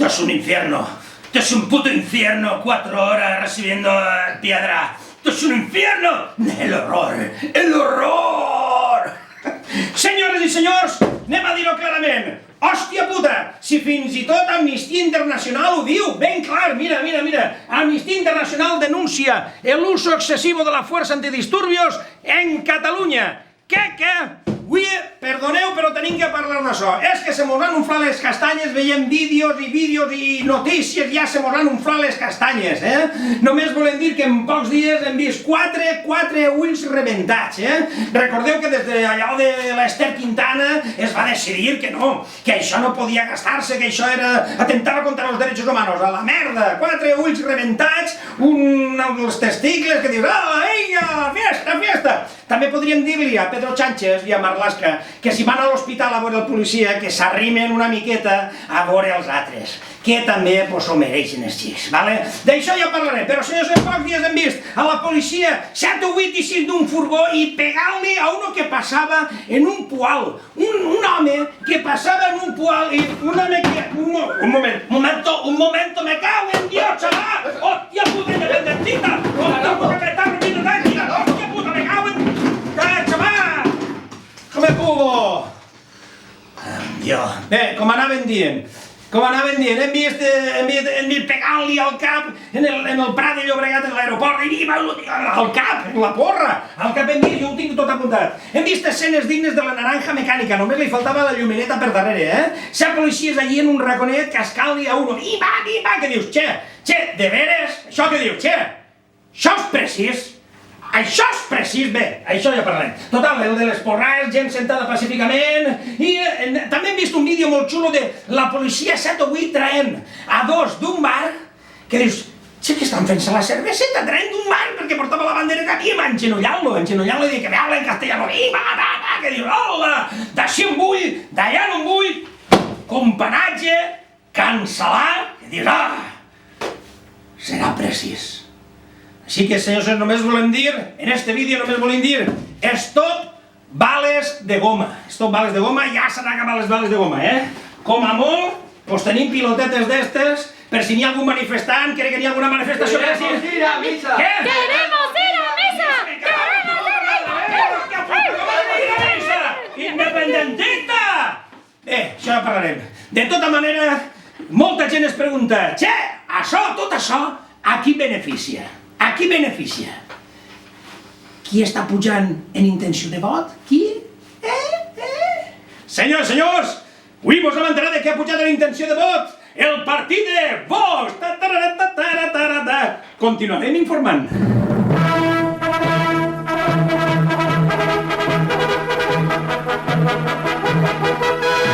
Esto es un infierno. Esto es un puto infierno. 4 horas recibiendo piedra. Esto es un infierno. El horror. El horror. Senyores i senyors, anem a dir-ho clarament. Hòstia puta, si fins i tot Amnistia Internacional ho diu, ben clar, mira. Amnistia Internacional denuncia el uso excesivo de la fuerza antidisturbios en Catalunya. Què? Avui, perdoneu, però tenim que parlar d'això. És que se mos van unflar les castanyes, veiem vídeos i notícies, ja se mos van unflar les castanyes, Només volem dir que en pocs dies hem vist quatre ulls rebentats, Recordeu que des d'allò de l'Ester Quintana es va decidir que no, que això no podia gastar-se, que això atentava contra els drets humans. A la merda, 4 ulls rebentats, un dels testicles que dius, vinga, fiesta! També podríem dir-li a Pedro Sánchez i a Marlaska que si van a l'hospital a veure el policia que s'arrimen una miqueta a veure els altres, que també s'ho mereixen els xics, vale? D'això ja parlaré, però senyors, en pocs dies hem vist a la policia 7 o 8 eixir d'un furgó i pegar-li a uno que passava en un poal, un home que passava en un poal i un home que... Un momento, me cago en Dios, chaval! ¡Hostia puta independentista! ¡Hostia puta que está rompiendo táctica! ¡Hostia puta, me cago en... ¡Chaval! Com me pugo? Bé, com anaven dient, hem vist pegar-li al cap en el Prat de Llobregat, en l'aeroport, al cap, en la porra, al cap hem vist, jo ho tinc tot apuntat. Hem vist escenes dignes de la naranja mecànica, només li faltava la llumineta per darrere, 7 policies allí en un raconet cascant-li a uno, i va, que dius, che, de veres, això que dius, això és precís. Això és precís, bé, això ja parlarem. Total, el de les porrades, gent sentada pacíficament, i també hem vist un vídeo molt xulo de la policia 7 o 8 traient a 2 d'un bar, que dius, que estan fent-se la cerveseta, traient d'un bar perquè portava la bandera que havíem, engenollant-lo i dir que me habla en castellano, que dius, hola, d'així en vull, d'allà no en vull, companatge, cancel·lar, que dius, serà precís. Així que, senyors, només volem dir, en este vídeo només volem dir, és tot bales de goma. És tot bales de goma, ja s'han acabat les bales de goma, Com a molt, doncs tenim pilotetes d'estes, per si n'hi ha algun manifestant, crec que n'hi ha alguna manifestació... ¡Queremos ir a misa! Què? ¡Queremos ir a misa! ¡Queremos ir a misa! ¡Independentista! Bé, això ja parlarem. De tota manera, molta gent es pregunta, tot això, a qui beneficia? A qui beneficia? Qui està pujant en intenció de vot? Qui? Senyors, avui vos hem enterat de qui ha pujat en intenció de vot? El partit de Vox! Continuarem informant.